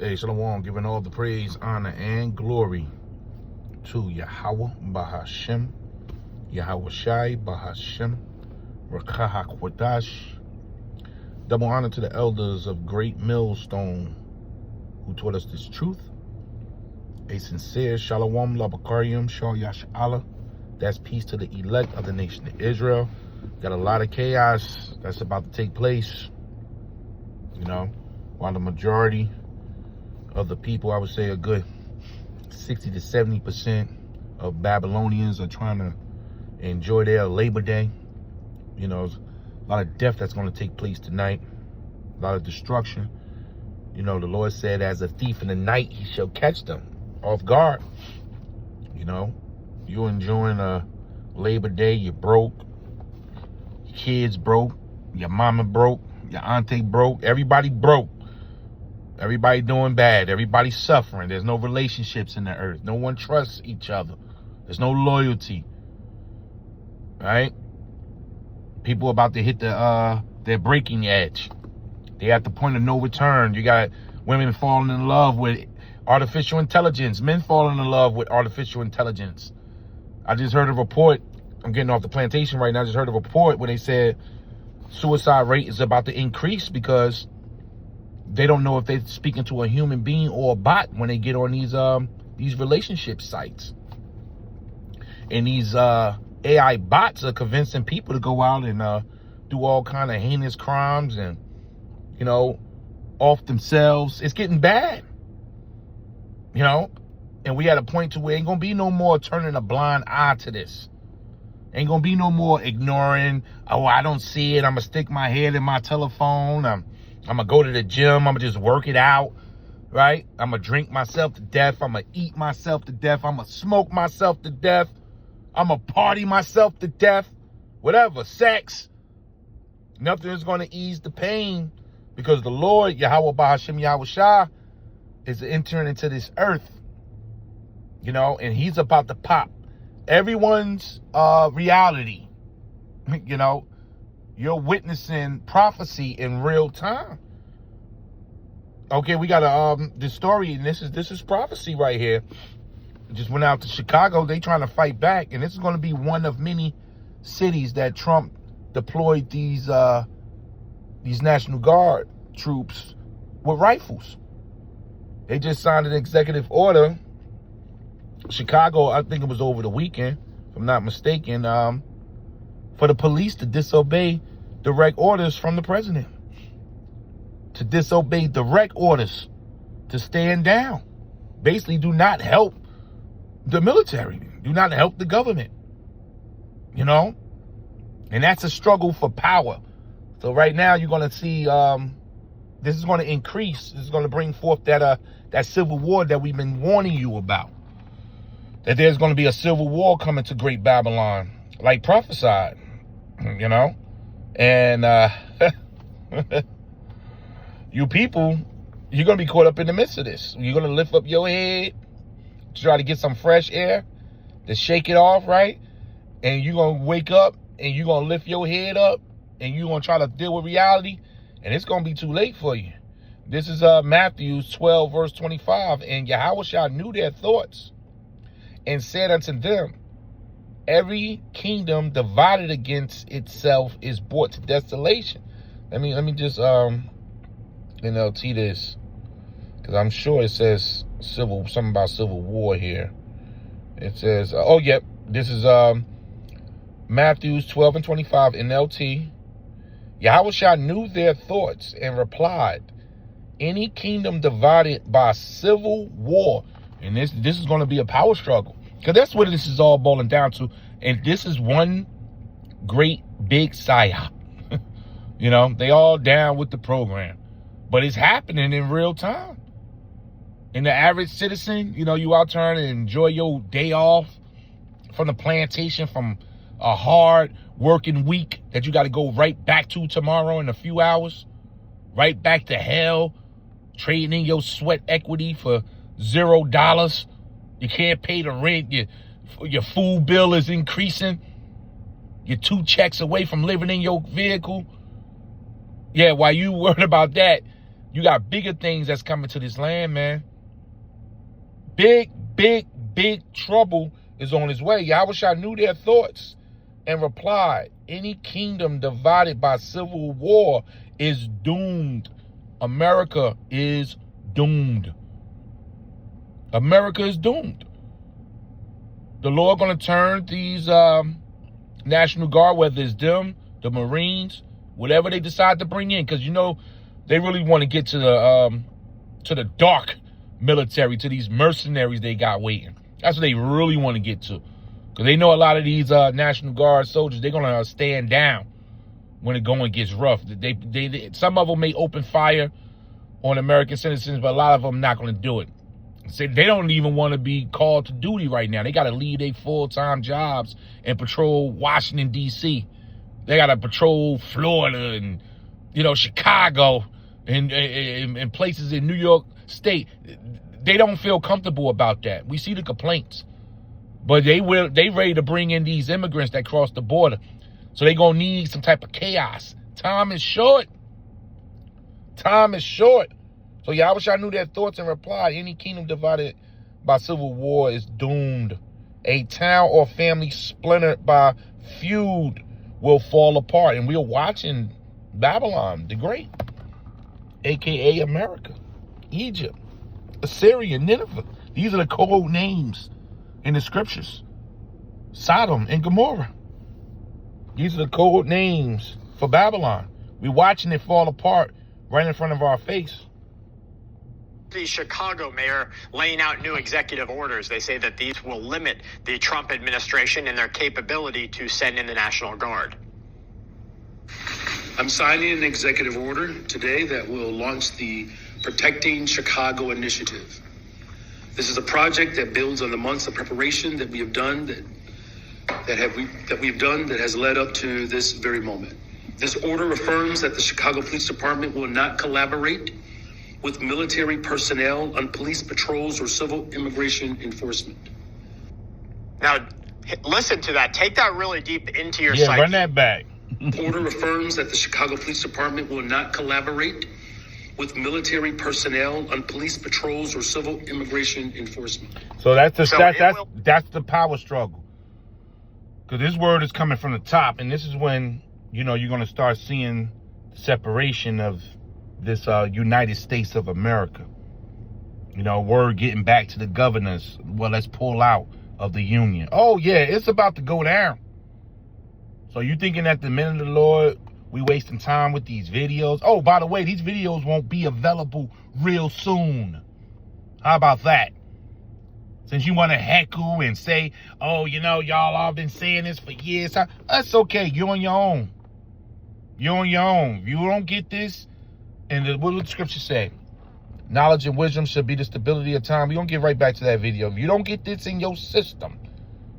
Hey, Shalom, giving all the praise, honor, and glory to Yahweh Bahashem, Yahweh Shai Bahashem, Rakah HaKwadash. Double honor to the elders of Great Millstone who taught us this truth. A sincere Shalom Labakarium Shal Yash Allah. That's peace to the elect of the nation of Israel. Got a lot of chaos that's about to take place, you know, while the majority of the people, I would say a good 60 to 70% of Babylonians are trying to enjoy their Labor Day. You know, a lot of death that's going to take place tonight, a lot of destruction. You know, the Lord said, as a thief in the night, he shall catch them off guard. You know, you're enjoying a Labor Day, you're broke, your kids broke, your mama broke, your auntie broke, everybody broke. Everybody doing bad. Everybody suffering. There's no relationships in the earth. No one trusts each other. There's no loyalty. Right? People about to hit their breaking edge. They at the point of no return. You got women falling in love with artificial intelligence. Men falling in love with artificial intelligence. I just heard a report. I'm getting off the plantation right now. I just heard a report where they said suicide rate is about to increase because they don't know if they're speaking to a human being or a bot when they get on these relationship sites. And these AI bots are convincing people to go out and do all kind of heinous crimes and, you know, off themselves. It's getting bad, you know. And we at a point to where ain't gonna be no more turning a blind eye to this. Ain't gonna be no more ignoring. Oh, I don't see it. I'm gonna stick my head in my telephone. I'm going to go to the gym. I'm going to just work it out, right? I'm going to drink myself to death. I'm going to eat myself to death. I'm going to smoke myself to death. I'm going to party myself to death. Whatever, sex. Nothing is going to ease the pain because the Lord, Yahweh Bahashem Yahweh Shah, is entering into this earth, you know, and he's about to pop everyone's reality, you know. You're witnessing prophecy in real time. Okay, we got this story, and this is prophecy right here. Just went out to Chicago. They trying to fight back, and this is going to be one of many cities that Trump deployed these National Guard troops with rifles. They just signed an executive order. Chicago, I think it was over the weekend, if I'm not mistaken, for the police to disobey direct orders from the president, to disobey direct orders, to stand down. Basically, do not help the military. Do not help the government. You know? And that's a struggle for power. So right now, you're going to see this is going to increase. This is going to bring forth that civil war that we've been warning you about. That there's going to be a civil war coming to Great Babylon, like prophesied. You know? And you people, you're going to be caught up in the midst of this. You're going to lift up your head, try to get some fresh air, to shake it off, right? And you're going to wake up, and you're going to lift your head up, and you're going to try to deal with reality, and it's going to be too late for you. This is Matthew 12, verse 25. And Yahweh knew their thoughts, and said unto them, every kingdom divided against itself is brought to desolation. Let me just NLT this, because I'm sure it says something about civil war here. It says, this is Matthew 12 and 25 NLT. Yahweh knew their thoughts and replied, any kingdom divided by civil war, and this is going to be a power struggle. Because that's what this is all boiling down to. And this is one great big psyop. You know, they all down with the program. But it's happening in real time. And the average citizen, you know, you out trying to enjoy your day off from the plantation, from a hard working week that you got to go right back to tomorrow in a few hours. Right back to hell. Trading in your sweat equity for $0. You can't pay the rent. Your food bill is increasing. You're 2 checks away from living in your vehicle. Yeah, while you worried about that, You got bigger things that's coming to this land, man. Big, big, big trouble is on its way. Yahushua knew their thoughts and replied, any kingdom divided by civil war is doomed. America is doomed. America is doomed. The Lord going to turn these National Guard, whether it's them, the Marines, whatever they decide to bring in, because, you know, they really want to get to the dark military, to these mercenaries they got waiting. That's what they really want to get to. Because they know a lot of these National Guard soldiers, they're going to stand down when the going gets rough. Some of them may open fire on American citizens, but a lot of them not going to do it. So they don't even want to be called to duty right now. They got to leave their full-time jobs and patrol Washington, D.C. They got to patrol Florida and, you know, Chicago and places in New York State. They don't feel comfortable about that. We see the complaints. But they ready to bring in these immigrants that cross the border. So they going to need some type of chaos. Time is short. Time is short. So Yahushua knew their thoughts and replied, any kingdom divided by civil war is doomed. A town or family splintered by feud will fall apart. And we are watching Babylon the Great, a.k.a. America, Egypt, Assyria, Nineveh. These are the code names in the scriptures. Sodom and Gomorrah. These are the code names for Babylon. We're watching it fall apart right in front of our face. The Chicago mayor laying out new executive orders. They say that these will limit the Trump administration in their capability to send in the National Guard. I'm signing an executive order today that will launch the Protecting Chicago Initiative. This is a project that builds on the months of preparation that we have done that has led up to this very moment. This order affirms that the Chicago Police Department will not collaborate with military personnel on police patrols or civil immigration enforcement. Now, listen to that. Take that really deep into your psyche. psyche. Run that back. Order affirms that the Chicago Police Department will not collaborate with military personnel on police patrols or civil immigration enforcement. So that's the power struggle. Because this word is coming from the top, and this is when, you know, you're going to start seeing separation of this United States of America. You know, word getting back to the governors. Well, let's pull out of the union. Oh, yeah, it's about to go down. So you thinking that the men of the Lord, we wasting time with these videos? Oh, by the way, these videos won't be available real soon. How about that? Since you want to heckle and say, oh, you know, y'all all been saying this for years. That's okay. You're on your own. You're on your own. If you don't get this, and what does the scripture say? Knowledge and wisdom should be the stability of time. We're going to get right back to that video. If you don't get this in your system,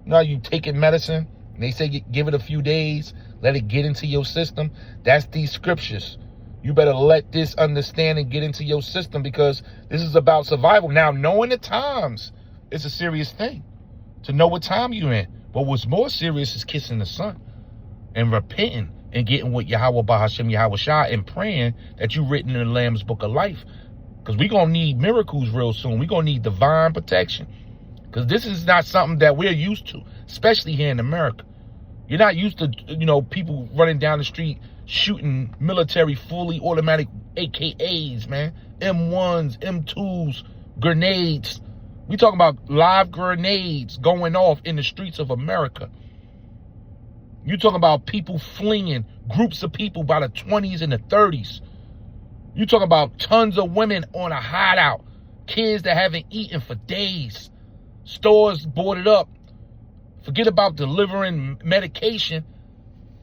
you know, you taking medicine, and they say give it a few days, let it get into your system. That's these scriptures. You better let this understanding get into your system, because this is about survival. Now, knowing the times is a serious thing. To know what time you're in. But what's more serious is kissing the sun and repenting and getting with Yahweh Bahashem Yahushua and praying that you're written in the Lamb's Book of Life. Because we're going to need miracles real soon. We're going to need divine protection. Because this is not something that we're used to, especially here in America. You're not used to, you know, people running down the street shooting military fully automatic AKAs, man. M1s, M2s, grenades. We talking about live grenades going off in the streets of America. You talking about people fleeing, groups of people by the 20s and the 30s. You talking about tons of women on a hideout, kids that haven't eaten for days, stores boarded up. Forget about delivering medication.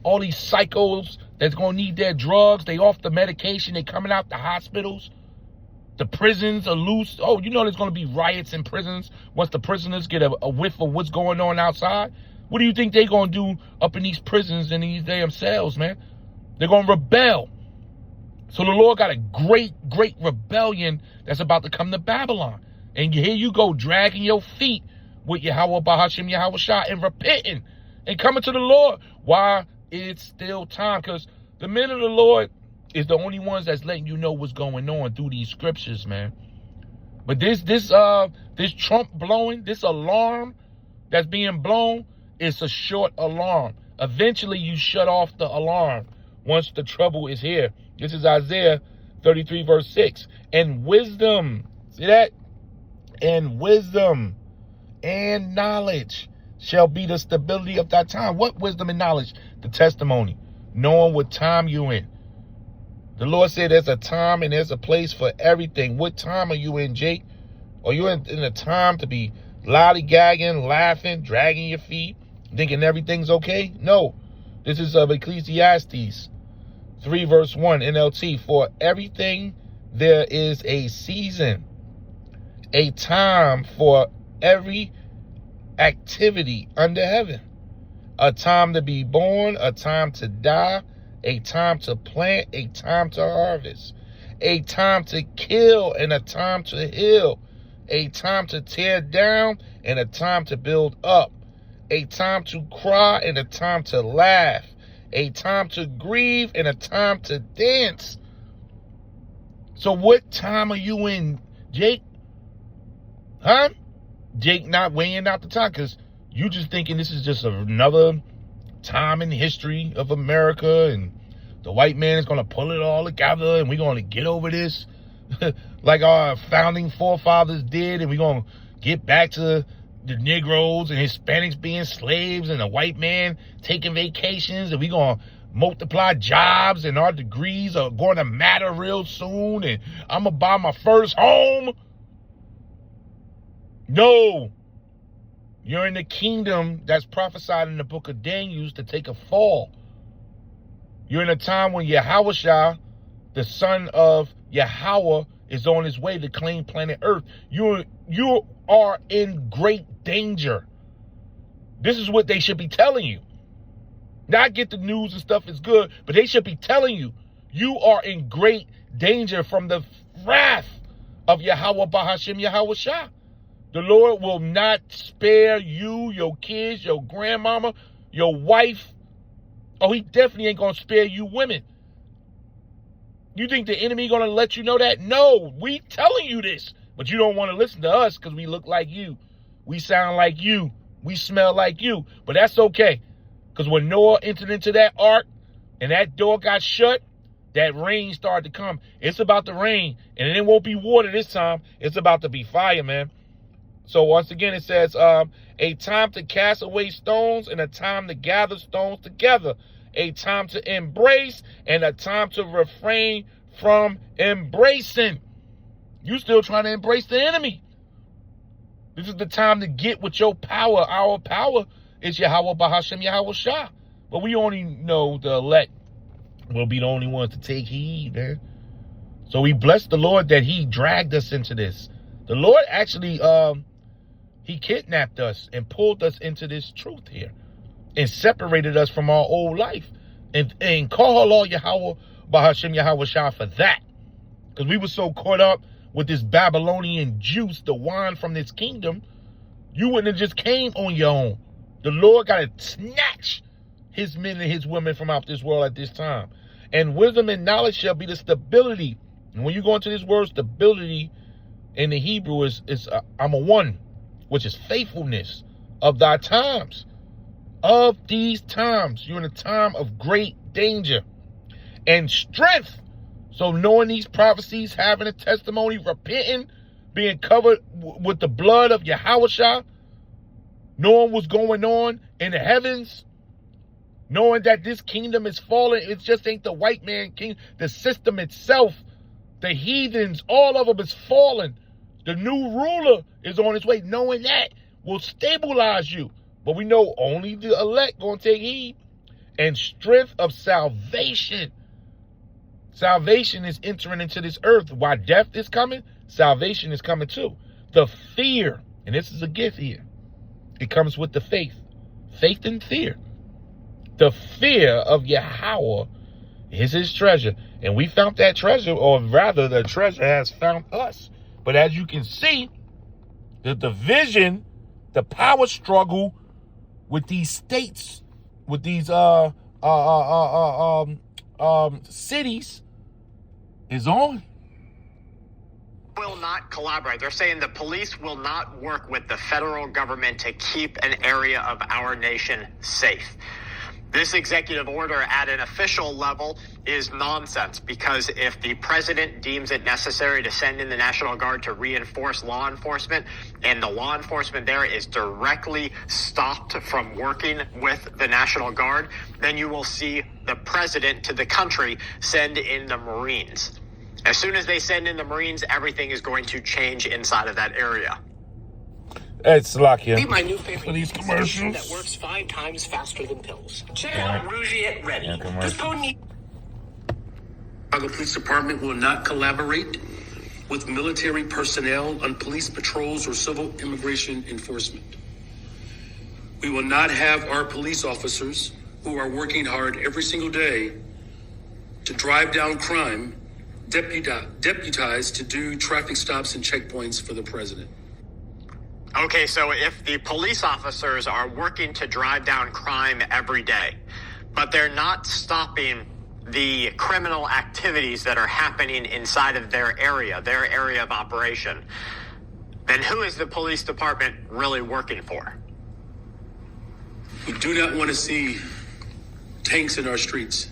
All these psychos that's going to need their drugs, they off the medication, they coming out the hospitals. The prisons are loose. Oh, you know there's going to be riots in prisons once the prisoners get a whiff of what's going on outside. What do you think they're going to do up in these prisons and these damn cells, man? They're going to rebel. So the Lord got a great, great rebellion that's about to come to Babylon. And here you go, dragging your feet with Yahweh Bahashem Yahushua and repenting and coming to the Lord while it's still time. Because the men of the Lord, is the only ones that's letting you know what's going on through these scriptures, man. But this Trump blowing, this alarm that's being blown, it's a short alarm. Eventually you shut off the alarm once the trouble is here. This is Isaiah 33 verse 6. And wisdom, see that? And wisdom and knowledge shall be the stability of that time. What wisdom and knowledge? The testimony. Knowing what time you're in. The Lord said there's a time and there's a place for everything. What time are you in, Jake? Are you in a time to be lollygagging, laughing, dragging your feet, thinking everything's okay? No. This is of Ecclesiastes 3 verse 1 NLT. For everything there is a season, a time for every activity under heaven. A time to be born, a time to die, a time to plant, a time to harvest, a time to kill and a time to heal, a time to tear down and a time to build up, a time to cry and a time to laugh, a time to grieve and a time to dance. So what time are you in, Jake? Huh? Jake not weighing out the time because you just thinking this is just another time in history of America and the white man is going to pull it all together and we're going to get over this like our founding forefathers did, and we're going to get back to the Negroes and Hispanics being slaves and the white man taking vacations, and we're going to multiply jobs and our degrees are going to matter real soon and I'm going to buy my first home. No. You're in the kingdom that's prophesied in the book of Daniel to take a fall. You're in a time when Yahushua, the son of Yahweh, is on his way to claim planet Earth. You are in great danger. This is what they should be telling you. Now, I get the news and stuff is good, but they should be telling you, you are in great danger from the wrath of Yahweh Bahashim Yahushua. The Lord will not spare you, your kids, your grandmama, your wife. Oh, he definitely ain't going to spare you women. You think the enemy going to let you know that? No, we telling you this. But you don't want to listen to us because we look like you. We sound like you. We smell like you. But that's okay. Because when Noah entered into that ark and that door got shut, that rain started to come. It's about to rain. And it won't be water this time. It's about to be fire, man. So once again, it says, a time to cast away stones and a time to gather stones together. A time to embrace and a time to refrain from embracing. You still trying to embrace the enemy. This is the time to get with your power. Our power is Yahweh Bahashim Yahushua. But we only know the elect will be the only ones to take heed, man. So we bless the Lord that he dragged us into this. The Lord actually, he kidnapped us and pulled us into this truth here and separated us from our old life. And call Allah Yahweh Bahashim Yahushua for that. Because we were so caught up with this Babylonian juice, the wine from this kingdom, you wouldn't have just came on your own. The Lord got to snatch his men and his women from out this world at this time. And wisdom and knowledge shall be the stability. And when you go into this word stability in the Hebrew is I'm a one, which is faithfulness of thy times. Of these times, you're in a time of great danger and strength. So knowing these prophecies, having a testimony, repenting, being covered with the blood of Yahushua, knowing what's going on in the heavens, knowing that this kingdom is falling. It just ain't the white man king. The system itself, the heathens, all of them is falling. The new ruler is on his way. Knowing that will stabilize you. But we know only the elect going to take heed. And strength of salvation. Salvation is entering into this earth. While death is coming, salvation is coming too. The fear, and this is a gift here. It comes with the faith. Faith and fear. The fear of Yahweh is his treasure. And we found that treasure, or rather the treasure has found us. But as you can see, the division, the power struggle with these states, with these cities, is on. Will not collaborate. They're saying the police will not work with the federal government to keep an area of our nation safe. This executive order at an official level is nonsense, because if the president deems it necessary to send in the National Guard to reinforce law enforcement, and the law enforcement there is directly stopped from working with the National Guard, then you will see the president to the country send in the Marines. As soon as they send in the Marines, everything is going to change inside of that area. It's lucky. Be my new favorite For these commercials that works 5 times faster than pills. Check out Rougiette Ready. Yeah, This potent Chicago Police Department will not collaborate with military personnel on police patrols or civil immigration enforcement. We will not have our police officers, who are working hard every single day to drive down crime, deputized to do traffic stops and checkpoints for the president. Okay, so if the police officers are working to drive down crime every day, but they're not stopping the criminal activities that are happening inside of their area of operation, then who is the police department really working for? We do not want to see tanks in our streets.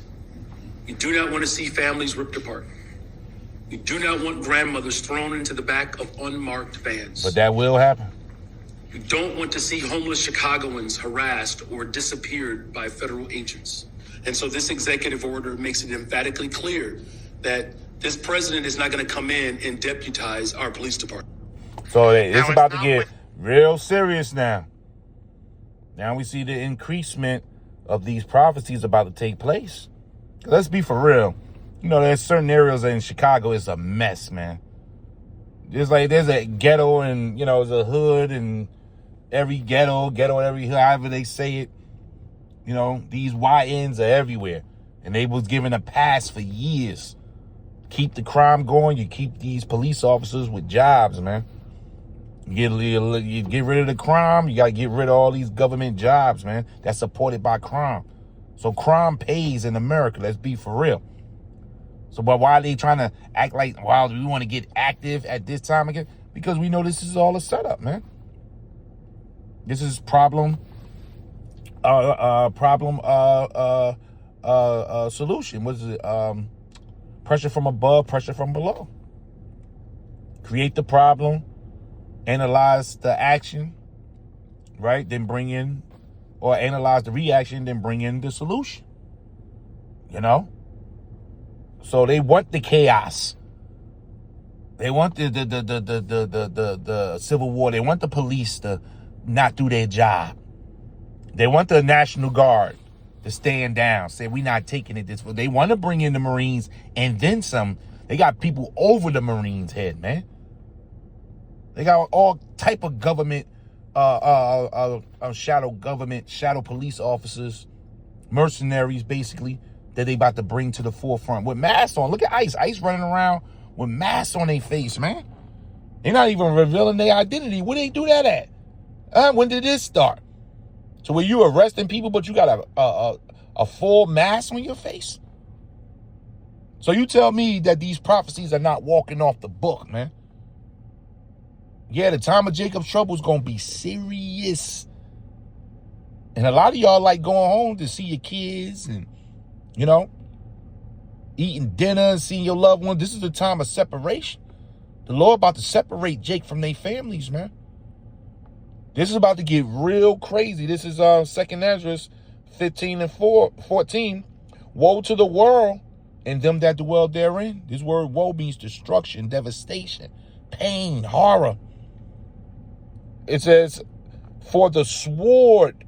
We do not want to see families ripped apart. We do not want grandmothers thrown into the back of unmarked vans. But that will happen. We don't want to see homeless Chicagoans harassed or disappeared by federal agents. And so this executive order makes it emphatically clear that this president is not going to come in and deputize our police department. So it's Now, about it's to not get with- real serious now. Now we see the increasement of these prophecies about to take place. Let's be for real. You know, there's certain areas in Chicago, it's a mess, man. There's a ghetto and, there's a hood and every ghetto, every hood, however they say it. These YNs are everywhere. And they was given a pass for years. Keep the crime going. You keep these police officers with jobs, man. You get rid of the crime. You got to get rid of all these government jobs, man, that's supported by crime. So crime pays in America. Let's be for real. So, but why are they trying to act like, wow, we want to get active at this time again? Because we know this is all a setup, man. This is solution. What is it? Pressure from above, pressure from below. Create the problem, analyze the action, right? Then bring in, or analyze the reaction, then bring in the solution. So they want the chaos. They want the civil war. They want the police to not do their job. They want the National Guard to stand down, say we're not taking it this way. They want to bring in the Marines and then some. They got people over the Marines' head, man. They got all type of government, shadow government, shadow police officers, mercenaries, basically, that they about to bring to the forefront with masks on. Look at ICE. ICE running around with masks on their face, man. They're not even revealing their identity. Where they do that at? When did this start? So were you arresting people, but you got a full mask on your face? So you tell me that these prophecies are not walking off the book, man. Yeah, the time of Jacob's trouble is going to be serious. And a lot of y'all like going home to see your kids and, eating dinner and seeing your loved ones. This is the time of separation. The Lord about to separate Jake from their families, man. This is about to get real crazy. This is 2nd Ezra 15:14. Woe to the world and them that dwell therein. This word woe means destruction, devastation, pain, horror. It says, for the sword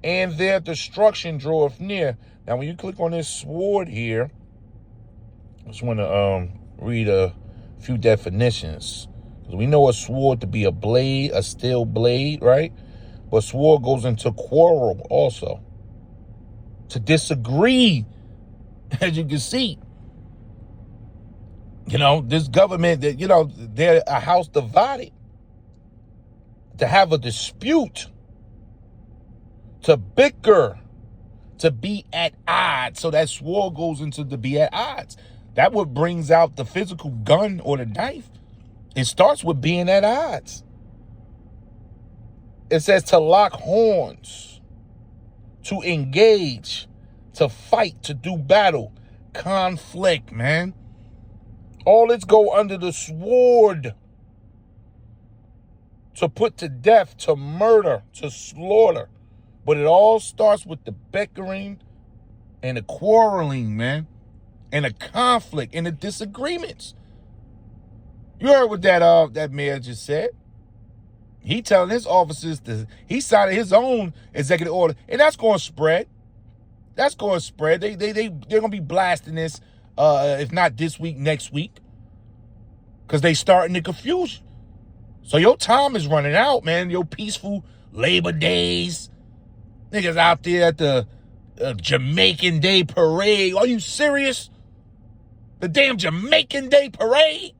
and their destruction draweth near. Now, when you click on this sword here, I just want to read a few definitions. Because we know a sword to be a blade, a steel blade, right? But sword goes into quarrel also. To disagree, as you can see. This government, they're a house divided. To have a dispute. To bicker. To be at odds. So that sword goes into to be at odds. That what brings out the physical gun or the knife. It starts with being at odds. It says to lock horns, to engage, to fight, to do battle, conflict, man. All this go under the sword. To put to death, to murder, to slaughter. But it all starts with the bickering and the quarreling, man. And the conflict and the disagreements. You heard what that mayor just said. He telling his officers he signed his own executive order, and that's going to spread. That's going to spread. They're going to be blasting this, if not this week, next week, because they starting the confusion. So your time is running out, man. Your peaceful Labor Days, niggas out there at the Jamaican Day Parade. Are you serious? The damn Jamaican Day Parade?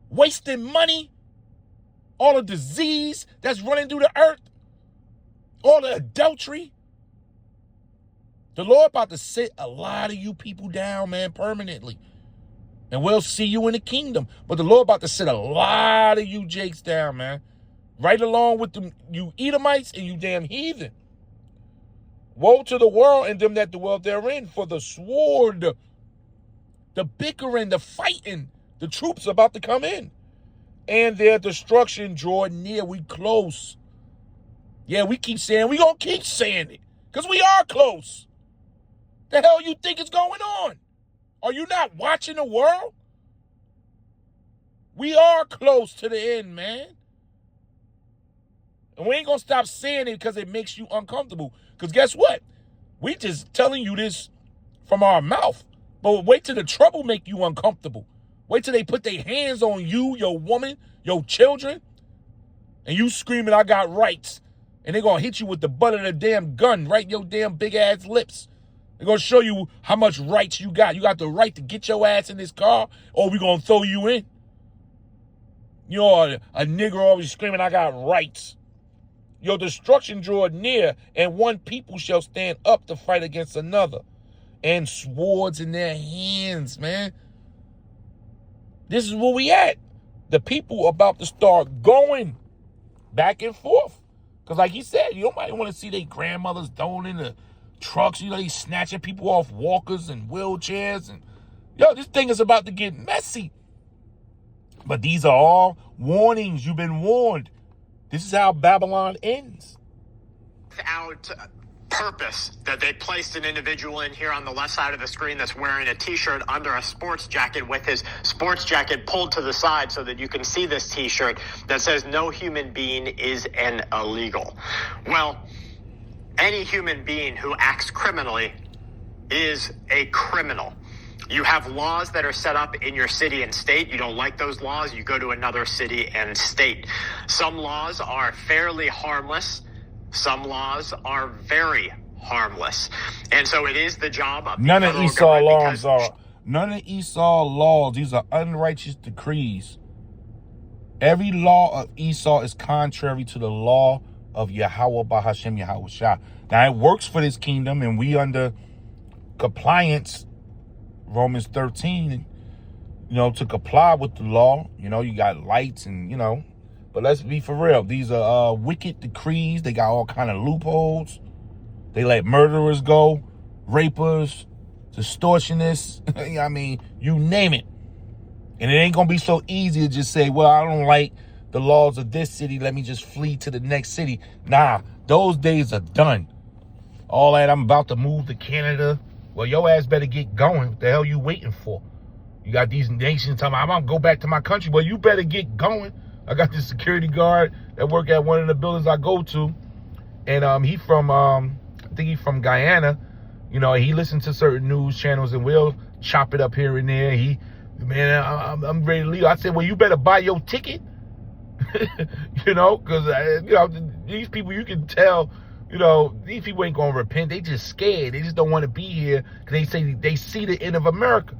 Wasting money? All the disease that's running through the earth? All the adultery? The Lord about to sit a lot of you people down, man, permanently. And we'll see you in the kingdom. But the Lord about to sit a lot of you jakes down, man. Right along with them, you Edomites and you damn heathen. Woe to the world and them that dwell therein, for the sword, the bickering, the fighting, the troops about to come in. And their destruction draw near. We close. Yeah, we keep saying, we gonna keep saying it. Because we are close. The hell you think is going on? Are you not watching the world? We are close to the end, man. And we ain't going to stop saying it because it makes you uncomfortable. Because guess what? We just telling you this from our mouth. But wait till the trouble make you uncomfortable. Wait till they put their hands on you, your woman, your children, and you screaming, I got rights. And they're going to hit you with the butt of the damn gun right in your damn big-ass lips. They're going to show you how much rights you got. You got the right to get your ass in this car, or we going to throw you in. You know, a nigger always screaming, I got rights. Your destruction draw near, and one people shall stand up to fight against another. And swords in their hands, man. This is where we at. The people about to start going back and forth. Because like he said, you don't want to see their grandmothers throwing in the trucks. You know, they snatching people off walkers and wheelchairs. And yo, this thing is about to get messy. But these are all warnings. You've been warned. This is how Babylon ends. Without purpose, that they placed an individual in here on the left side of the screen that's wearing a t-shirt under a sports jacket with his sports jacket pulled to the side so that you can see this t-shirt that says no human being is an illegal. Well, any human being who acts criminally is a criminal. You have laws that are set up in your city and state. You don't like those laws, you go to another city and state. Some laws are fairly harmless. Some laws are very harmless. And so it is the job of none of Esau laws are none of Esau laws. These are unrighteous decrees. Every law of Esau is contrary to the law of Yahweh Bahashem Yahweh Shah. Now it works for this kingdom, and we under compliance, Romans 13, you know, to comply with the law. You know, you got lights and, you know, but let's be for real. These are wicked decrees. They got all kind of loopholes. They let murderers go, rapers, extortionists. I mean, you name it. And it ain't going to be so easy to just say, well, I don't like the laws of this city. Let me just flee to the next city. Nah, those days are done. All that, I'm about to move to Canada. Well, your ass better get going. What the hell you waiting for? You got these nations telling me, I'm going to go back to my country. Well, you better get going. I got this security guard that work at one of the buildings I go to. And he from, I think he's from Guyana. You know, he listens to certain news channels and we'll chop it up here and there. Man, I'm ready to leave. I said, well, you better buy your ticket. You know, because, you know, these people, you can tell, you know, these people ain't going to repent. They just scared. They just don't want to be here because they say they see the end of America.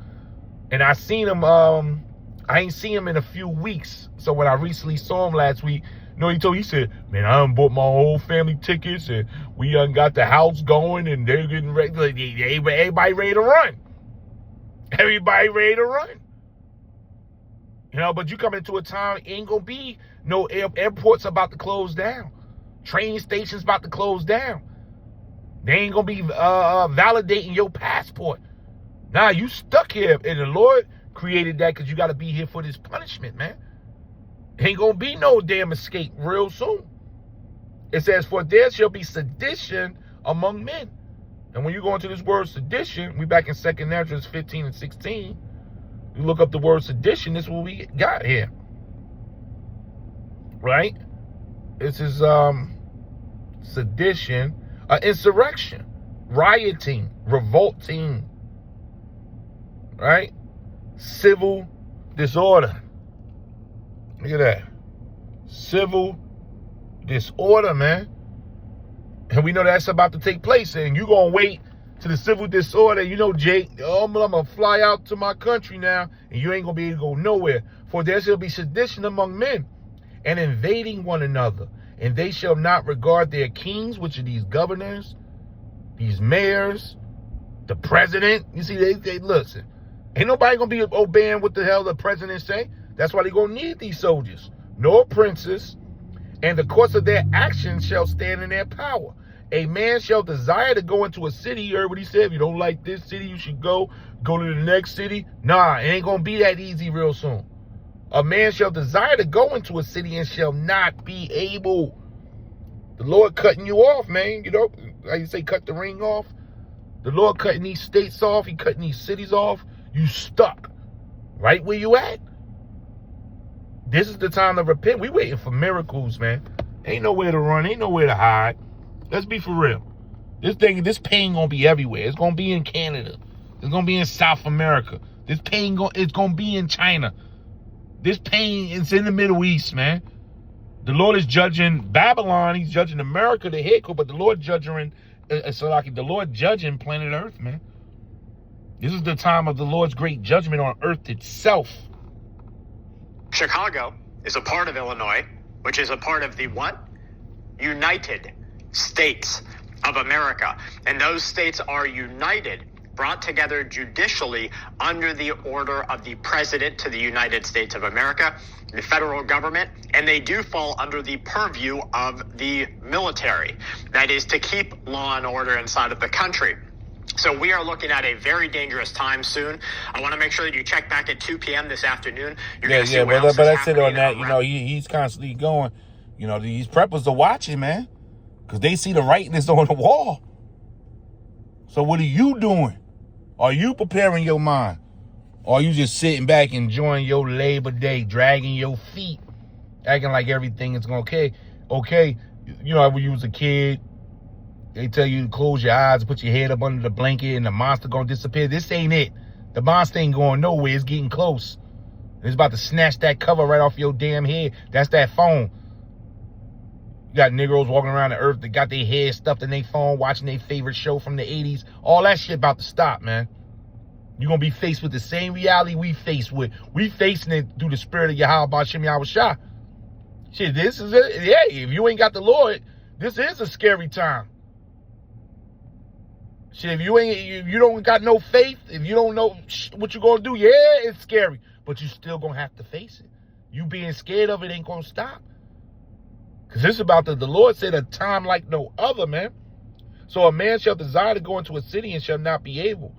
And I seen him, I ain't seen him in a few weeks. So when I recently saw him last week, you know, he said, man, I done bought my whole family tickets and we done got the house going and they're getting ready. Everybody ready to run. Everybody ready to run. You know, but you come into a time, ain't gonna be no airports about to close down. Train stations about to close down. They ain't gonna be validating your passport. Nah, you stuck here, and the Lord created that because you got to be here for this punishment, man. Ain't gonna be no damn escape real soon. It says, for there shall be sedition among men. And when you go into this word sedition, we back in 2nd Ezra 15 and 16. You look up the word sedition, this is what we got here. Right? This is sedition, insurrection, rioting, revolting, right? Civil disorder. Look at that. Civil disorder, man. And we know that's about to take place. And you're going to wait to the civil disorder. You know, Jake, I'm going to fly out to my country now, and you ain't going to be able to go nowhere. For there shall be sedition among men, and invading one another. And they shall not regard their kings, which are these governors, these mayors, the president. You see, they listen. Ain't nobody going to be obeying what the hell the president say. That's why they're going to need these soldiers. Nor princes. And the course of their actions shall stand in their power. A man shall desire to go into a city. You heard what he said. If you don't like this city, you should go to the next city. Nah, it ain't going to be that easy real soon. A man shall desire to go into a city and shall not be able. The Lord cutting you off, man. You know, how you say cut the ring off? The Lord cutting these states off. He cutting these cities off. You stuck right where you at. This is the time to repent. We waiting for miracles, man. Ain't nowhere to run. Ain't nowhere to hide. Let's be for real. This pain gonna be everywhere. It's gonna be in Canada. It's gonna be in South America. This pain it's gonna be in China. This pain is in the Middle East, man. The Lord is judging Babylon. He's judging America, the headquarters, but the Lord judging planet Earth, man. This is the time of the Lord's great judgment on Earth itself. Chicago is a part of Illinois, which is a part of the what? United States of America. And those states are united, brought together judicially under the order of the President to the United States of America, the federal government, and they do fall under the purview of the military. That is to keep law and order inside of the country. So we are looking at a very dangerous time soon. I want to make sure that you check back at 2 p.m. this afternoon. But I said on that, you know, he's constantly going, you know, these preppers are watching, man, because they see the writing is on the wall. So what are you doing? Are you preparing your mind? Or are you just sitting back enjoying your Labor Day, dragging your feet, acting like everything is okay? Okay, you know, when you was a kid, they tell you to close your eyes, put your head up under the blanket, and the monster gonna disappear. This ain't it. The monster ain't going nowhere. It's getting close. It's about to snatch that cover right off your damn head. That's that phone. You got Negroes walking around the earth that got their head stuffed in their phone, watching their favorite show from the 80s. All that shit about to stop, man. You're gonna be faced with the same reality we faced with. We facing it through the spirit of Yahweh Ba'Shem Yahweh Shah. Shit, this is it. Yeah, if you ain't got the Lord, this is a scary time. Shit, if you don't got no faith, if you don't know what you're gonna do, yeah, it's scary, but you still gonna have to face it. You being scared of it ain't gonna stop. Cause this is about the Lord said a time like no other, man. So a man shall desire to go into a city and shall not be able,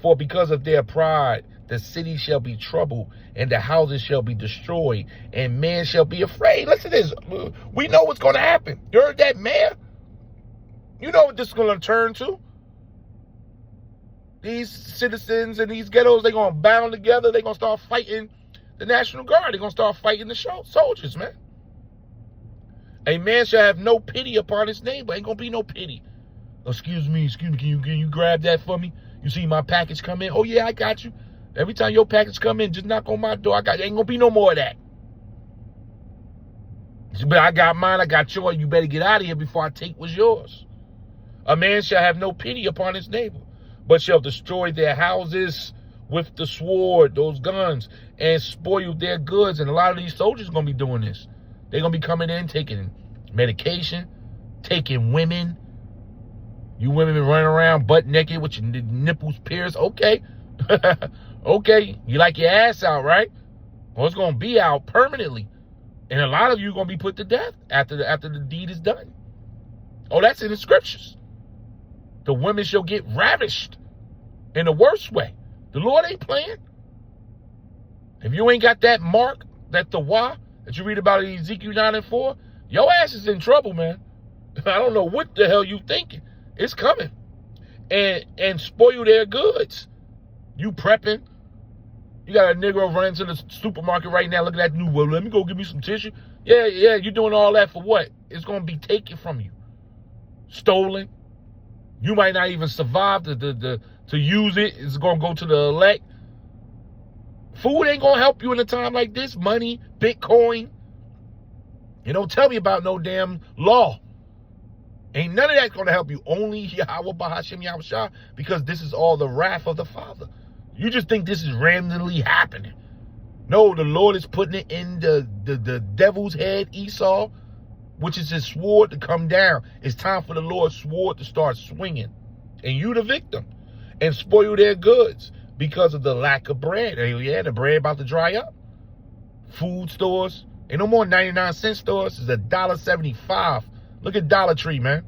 for because of their pride, the city shall be troubled, and the houses shall be destroyed, and men shall be afraid. Listen to this. We know what's gonna happen. You heard that, man? You know what this is gonna turn to. These citizens and these ghettos, they're going to bound together. They're going to start fighting the National Guard. They're going to start fighting the soldiers, man. A man shall have no pity upon his neighbor. Ain't going to be no pity. Excuse me. Can you grab that for me? You see my package come in? Oh, yeah, I got you. Every time your package come in, just knock on my door. Ain't going to be no more of that. But I got mine. I got yours. You better get out of here before I take what's yours. A man shall have no pity upon his neighbor, but shall destroy their houses with the sword, those guns, and spoil their goods. And a lot of these soldiers are going to be doing this. They're going to be coming in, taking medication, taking women. You women been running around butt naked with your nipples pierced. Okay. Okay, you like your ass out, right? Well, it's going to be out permanently. And a lot of you are going to be put to death after the deed is done. Oh, that's in the scriptures. The women shall get ravished in the worst way. The Lord ain't playing. If you ain't got that mark, that tawah that you read about in Ezekiel 9:4, your ass is in trouble, man. I don't know what the hell you thinking. It's coming. And spoil their goods. You prepping. You got a Negro running to the supermarket right now looking at the new, well, let me go get me some tissue. Yeah, you're doing all that for what? It's going to be taken from you. Stolen. You might not even survive to use it. It's going to go to the elect. Food ain't going to help you in a time like this. Money, Bitcoin. You don't tell me about no damn law. Ain't none of that's going to help you. Only Yahweh Bahashem Yahushua, because this is all the wrath of the Father. You just think this is randomly happening. No, the Lord is putting it in the devil's head, Esau, which is his sword to come down. It's time for the Lord's sword to start swinging. And you the victim. And spoil their goods because of the lack of bread. Yeah, the bread about to dry up. Food stores. Ain't no more 99-cent stores. It's $1.75. Look at Dollar Tree, man.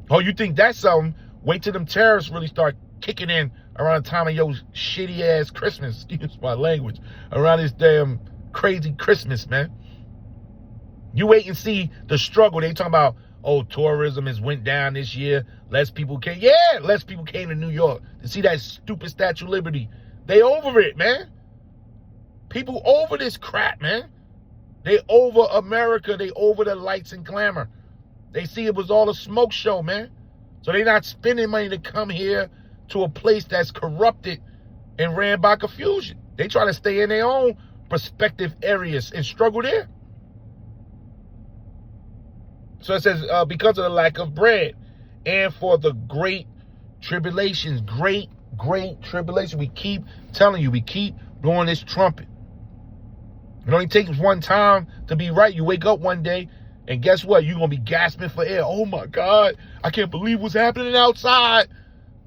Oh, you think that's something? Wait till them terrorists really start kicking in around the time of your shitty ass Christmas. Excuse my language. Around this damn crazy Christmas, man. You wait and see the struggle. They talking about, oh, tourism has went down this year. Less people came. Yeah, less people came to New York to see that stupid Statue of Liberty. They over it, man. People over this crap, man. They over America. They over the lights and glamour. They see it was all a smoke show, man. So they not spending money to come here to a place that's corrupted and ran by confusion. They try to stay in their own prospective areas and struggle there. So it says, because of the lack of bread and for the great tribulations, great tribulation. We keep telling you, we keep blowing this trumpet. It only takes one time to be right. You wake up one day and guess what? You're going to be gasping for air. Oh my God, I can't believe what's happening outside.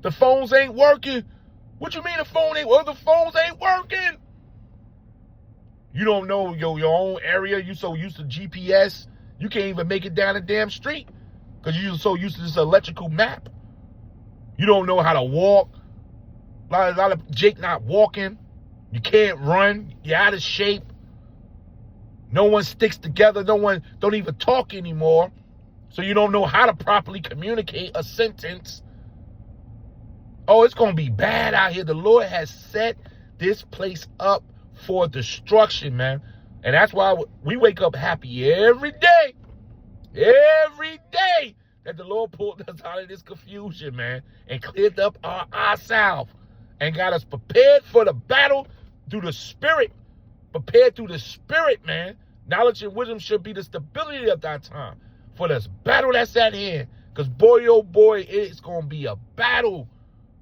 The phones ain't working. What you mean the phone ain't working? The phones ain't working. You don't know your own area. You so used to GPS, you can't even make it down the damn street because you're so used to this electrical map. You don't know how to walk. A lot of Jake not walking. You can't run. You're out of shape. No one sticks together. No one don't even talk anymore. So you don't know how to properly communicate a sentence. Oh, it's going to be bad out here. The Lord has set this place up for destruction, man. And that's why we wake up happy every day. Every day that the Lord pulled us out of this confusion, man. And cleared up our south. And got us prepared for the battle through the Spirit. Prepared through the Spirit, man. Knowledge and wisdom should be the stability of that time. For this battle that's at hand. Because boy, oh boy, it's going to be a battle.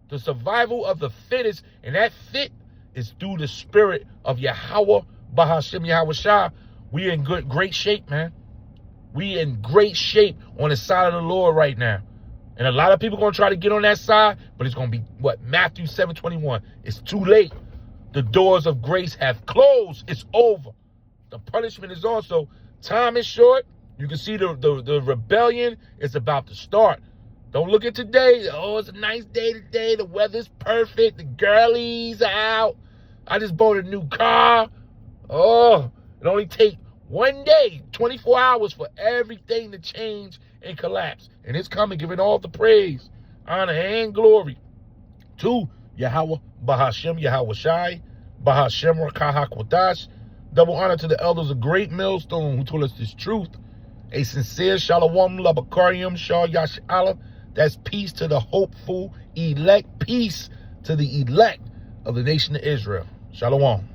The survival of the fittest, and that fit is through the Spirit of Yahweh, Bahashem Yahushua. We in great shape, man. We in great shape on the side of the Lord right now. And a lot of people going to try to get on that side, but it's going to be, what, Matthew 7:21. It's too late. The doors of grace have closed. It's over. The punishment is also, time is short. You can see the rebellion is about to start. Don't look at today. Oh, it's a nice day today. The weather's perfect. The girlies are out. I just bought a new car. Oh, it only takes one day, 24 hours for everything to change and collapse. And it's coming, giving all the praise, honor, and glory to Yahweh, Bahashem, Yahushai, Bahashem, Rakah HaKodash. Double honor to the elders of Great Millstone who told us this truth. A sincere Shalom, Labakarium, Shah Yash'Allah. That's peace to the hopeful elect. Peace to the elect of the nation of Israel. Shalom.